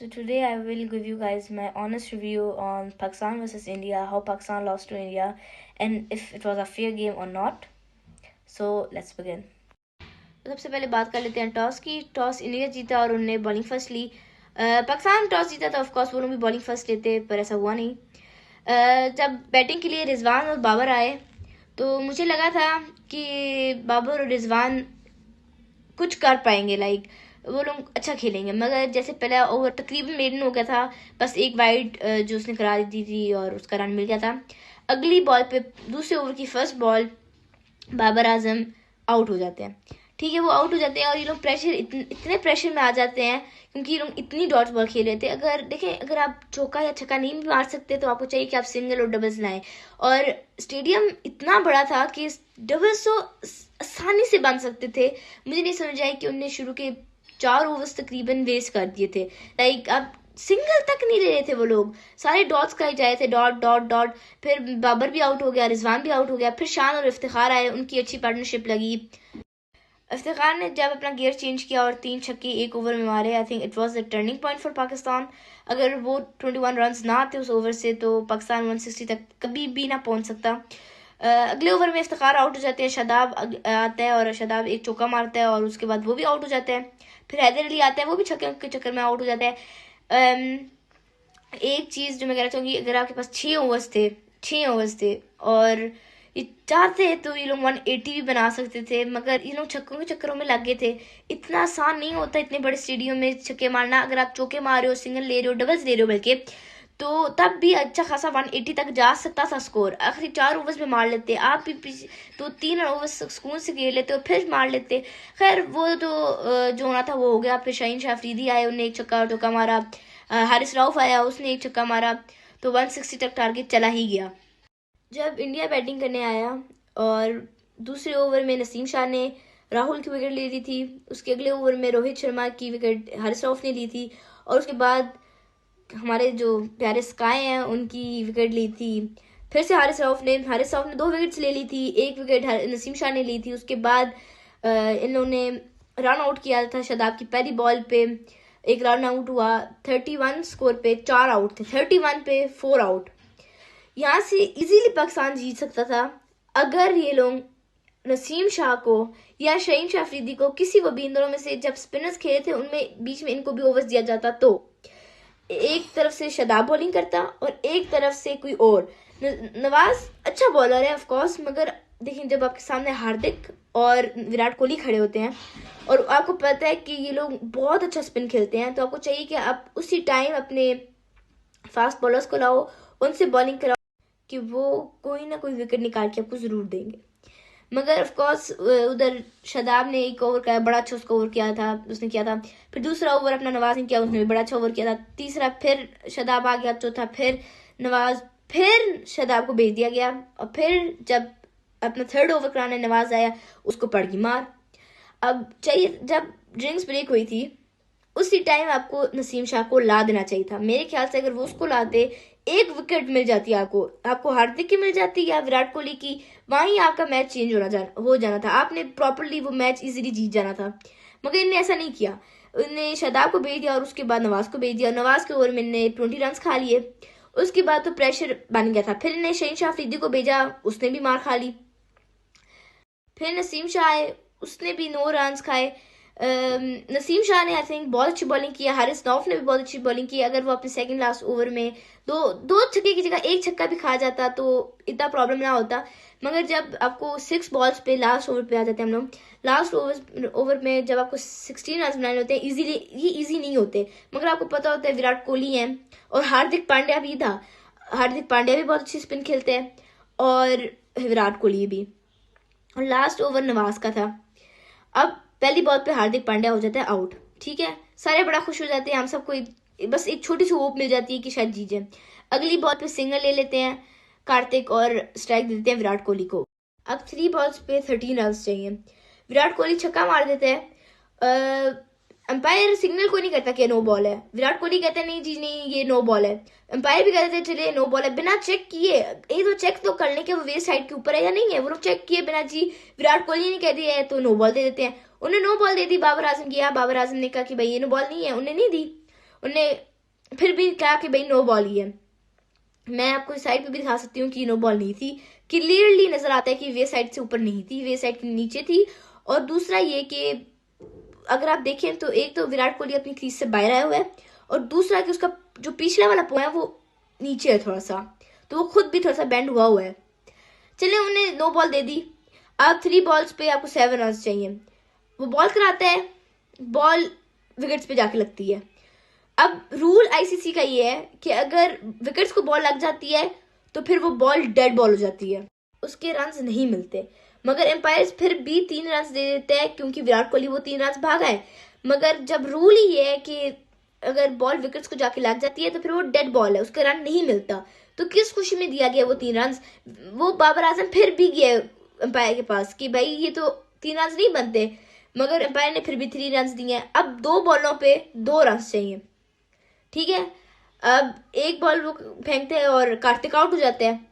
So today I will give you guys my honest review on Pakistan versus India, how Pakistan lost to India, and if it was a fair game or not. So let's begin. तो सबसे पहले बात कर लेते हैं toss की। Toss India जीता और उन्होंने बॉलिंग फर्स्ट ली। पाकिस्तान टॉस जीता था, ऑफकोर्स वो लोग भी बॉलिंग फर्स्ट लेते, पर ऐसा हुआ नहीं। जब बैटिंग के लिए रिजवान और बाबर आए तो मुझे लगा था कि बाबर और रिजवान कुछ कर पाएंगे, लाइक वो लोग अच्छा खेलेंगे, मगर जैसे पहला ओवर तकरीबन मेडन हो गया था, बस एक वाइड जो उसने करा दी थी और उसका रन मिल गया था। अगली बॉल पे दूसरे ओवर की first ball Babar Azam out हो जाते हैं। ठीक है, वो आउट हो जाते हैं और ये लोग इतने प्रेशर में आ जाते हैं क्योंकि ये लोग इतनी डॉट बॉल खेल रहे थे। अगर आप चौका या छक्का नहीं भी मार सकते तो आपको चाहिए कि आप सिंगल और डबल्स लाएं, और स्टेडियम इतना बड़ा था कि डबल्स तो आसानी से बन सकते थे। मुझे नहीं समझ आई कि उनने शुरू के 4 ओवर्स तकरीबन वेस्ट कर दिए थे। लाइक अब सिंगल तक नहीं ले रहे थे वो लोग, सारे डॉट्स का ही जाए थे, डॉट डॉट डॉट। फिर बाबर भी आउट हो गया, रिजवान भी आउट हो गया, फिर शान और इफ्तिखार आए, उनकी अच्छी पार्टनरशिप लगी। इफ्तिखार ने जब अपना गियर चेंज किया और 3 छक्के एक ओवर में मारे, I think it was the turning point for Pakistan. अगर वो 21 रन्स ना आते उस ओवर से तो पाकिस्तान 160 तक कभी भी ना पहुंच सकता। अगले ओवर में इफ्तिखार आउट हो जाते हैं, शादाब आता है और शादाब एक चौका मारता है और उसके बाद वो भी आउट हो जाते हैं। फिर हैदर अली आता है, वो भी छक्के के चक्कर में आउट हो जाता है। एक चीज़ जो मैं कहना चाहूँगी, अगर आपके पास 6 ओवर्स थे और ये चाहते तो ये लोग 180 भी बना सकते थे, मगर ये लोग छक्कों के चक्करों में लग गए थे। इतना आसान नहीं होता इतने बड़े स्टेडियम में छक्के मारना। अगर आप चौके मार रहे हो, सिंगल ले रहे हो, डबल्स ले रहे हो बल्कि, तो तब भी अच्छा खासा 180 तक जा सकता था स्कोर। आखिरी 4 ओवर्स में मार लेते, आप भी 2-3 ओवर्स सुकून से खेल लेते और फिर मार लेते। खैर वो तो जो होना था वो हो गया। फिर शाहीन शाह अफरीदी आए, उन्हें एक छक्का चौका मारा। हारिस रऊफ आया, उसने एक छक्का मारा, तो 160 तक टारगेट चला ही गया। जब इंडिया बैटिंग करने आया और दूसरे ओवर में नसीम शाह ने राहुल की विकेट ले ली थी, उसके अगले ओवर में रोहित शर्मा की विकेट हारिस रऊफ ने ली थी, और उसके बाद हमारे जो प्यारे स्काई हैं उनकी विकेट ली थी। फिर से हारिस रऊफ ने 2 विकेट्स ले ली थी, एक विकेट नसीम शाह ने ली थी। उसके बाद इन लोगों ने रन आउट किया था शादाब की पहली बॉल पे, एक रन आउट हुआ। 31 स्कोर पे 4 आउट थे, 31 पे 4 आउट। यहाँ से इजीली पाकिस्तान जीत सकता था अगर ये लोग नसीम शाह को या शाहीन शाह अफरीदी को, किसी को भी इन दोनों में से, जब स्पिनर्स खेले थे उनमें बीच में इनको भी ओवर्स दिया जाता तो एक तरफ से शादाब बॉलिंग करता और एक तरफ से कोई और। नवाज अच्छा बॉलर है ऑफ कोर्स, मगर देखिए जब आपके सामने हार्दिक और विराट कोहली खड़े होते हैं और आपको पता है कि ये लोग बहुत अच्छा स्पिन खेलते हैं, तो आपको चाहिए कि आप उसी टाइम अपने फास्ट बॉलर्स को लाओ, उनसे बॉलिंग कराओ कि वो कोई ना कोई विकेट निकाल के आपको जरूर देंगे। मगर ऑफ कोर्स उधर शादाब ने एक ओवर का बड़ा अच्छा उसका ओवर किया था, उसने किया था। फिर दूसरा ओवर अपना नवाज ने किया, उसने भी बड़ा अच्छा ओवर किया था। तीसरा फिर शादाब आ गया, चौथा फिर नवाज, फिर शादाब को भेज दिया गया, और फिर जब अपना थर्ड ओवर कराने नवाज आया, उसको पड़ गई मार। अब चाहिए, जब ड्रिंक्स ब्रेक हुई थी उसी टाइम आपको नसीम शाह को ला देना चाहिए था। मेरे ख्याल से अगर वो उसको लाते, एक विकेट मिल जाती आपको हार्दिक की मिल जाती या विराट कोहली की, वहीं आपका मैच चेंज हो जाना था। आपने प्रॉपरली वो मैच इजीली जीत जाना था, मगर इनने ऐसा नहीं किया। उन्हें शादाब को भेज दिया और उसके बाद नवाज को भेज दिया। नवाज के ओवर में इन्हें 20 रन खा लिए, उसके बाद तो प्रेशर बन गया था। फिर इन्हें शाहीन शाह अफरीदी को भेजा, उसने भी मार खा ली। फिर नसीम शाह आए, उसने भी 9 रन खाए। नसीम शाह ने आई थिंक बहुत अच्छी बॉलिंग की, हारिस रऊफ ने भी बहुत अच्छी बॉलिंग की। अगर वो अपने सेकंड लास्ट ओवर में दो छक्के की जगह एक छक्का भी खा जाता तो इतना प्रॉब्लम ना होता। मगर जब आपको 6 बॉल्स पे लास्ट ओवर पे आ जाते हैं हम लोग, लास्ट ओवर में जब आपको 16 रन बनाने होते हैं, ये इजी नहीं होते। मगर आपको पता होता है विराट कोहली है और हार्दिक पांड्या भी था। हार्दिक पांड्या भी बहुत अच्छी स्पिन खेलते हैं और विराट कोहली भी। और लास्ट ओवर नवाज का था। अब पहली बॉल पे हार्दिक पांड्या हो जाता है आउट, ठीक है, सारे बड़ा खुश हो जाते हैं, हम सबको बस एक छोटी सी होप मिल जाती है कि शायद जीत जाए। अगली बॉल पे सिंगल ले लेते हैं कार्तिक और स्ट्राइक दे देते हैं विराट कोहली को। अब 3 बॉल्स पे 13 रन चाहिए, विराट कोहली छक्का मार देते हैं। अंपायर सिग्नल कोई नहीं करता कि नो बॉल है, विराट कोहली कहते हैं नहीं जी नहीं ये नो बॉल है। अंपायर भी कहते थे चलिए नो बॉल है, बिना चेक किए। ये तो चेक तो कर लें कि वो वेस्ट साइड के ऊपर है या नहीं है, वो लोग चेक किए बिना, जी विराट कोहली ने कह दिया है तो नो बॉल दे देते हैं। उन्हें नो बॉल दे दी बाबर आजम की। बाबर आजम ने कहा कि भाई ये नो बॉल नहीं है, उन्हें नहीं दी। उन्हें फिर भी कहा कि भाई नो बॉल ही है। मैं आपको इस साइड पे भी दिखा सकती हूँ कि नो बॉल नहीं थी, क्लियरली नजर आता है कि वे साइड से ऊपर नहीं थी, वे साइड के नीचे थी। और दूसरा ये कि अगर आप देखें तो एक तो विराट कोहली अपनी क्रीज से बाहर आया हुआ है, और दूसरा कि उसका जो पिछला वाला पो है वो नीचे है थोड़ा सा, तो वो खुद भी थोड़ा सा बेंड हुआ हुआ है। चलिए उन्हें नो बॉल दे दी। अब 3 बॉल्स पे आपको 7 रन चाहिए। वो बॉल कराता है, बॉल विकेट्स पे जाके लगती है। अब रूल आईसीसी का ये है कि अगर विकेट्स को बॉल लग जाती है तो फिर वो बॉल डेड बॉल हो जाती है, उसके रन नहीं मिलते। मगर एम्पायर्स फिर भी 3 रन दे देते हैं क्योंकि विराट कोहली वो 3 रन भागा है। मगर जब रूल ही ये है कि अगर बॉल विकेट्स को जाके लग जाती है तो फिर वो डेड बॉल है, उसका रन नहीं मिलता। तो किस खुशी में दिया गया वो 3 रन? वो बाबर आजम फिर भी गए एम्पायर के पास कि भाई ये तो 3 रन नहीं बनते, मगर एम्पायर ने फिर भी 3 रन दिए हैं। अब 2 बॉलों पे 2 रन चाहिए, ठीक है। अब एक बॉल वो फेंकते हैं और कार्तिक आउट हो जाते हैं,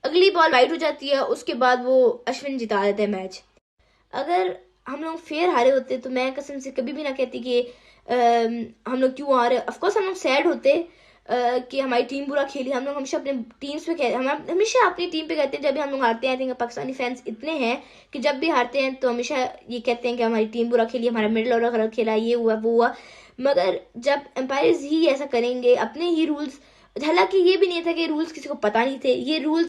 अगली बॉल वाइड हो जाती है, उसके बाद वो अश्विन जिता देते हैं मैच। अगर हम लोग फेयर हारे होते तो मैं कसम से कभी भी ना कहती कि हम लोग क्यों हारे। ऑफकोर्स हम लोग सैड होते कि हमारी टीम बुरा खेली। हम लोग हमेशा अपने टीम्स पे हम हमेशा अपनी टीम पे कहते हैं जब भी हम लोग हारते हैं। आई थिंक पाकिस्तानी फैंस इतने हैं कि जब भी हारते हैं तो हमेशा ये कहते हैं कि हमारी टीम बुरा खेली, हमारा मिडिल ऑर्डर गलत खेला, ये हुआ वो हुआ। मगर जब एम्पायर्स ही ऐसा करेंगे अपने ही रूल्स, हालांकि ये भी नहीं था कि रूल्स किसी को पता नहीं थे, ये रूल्स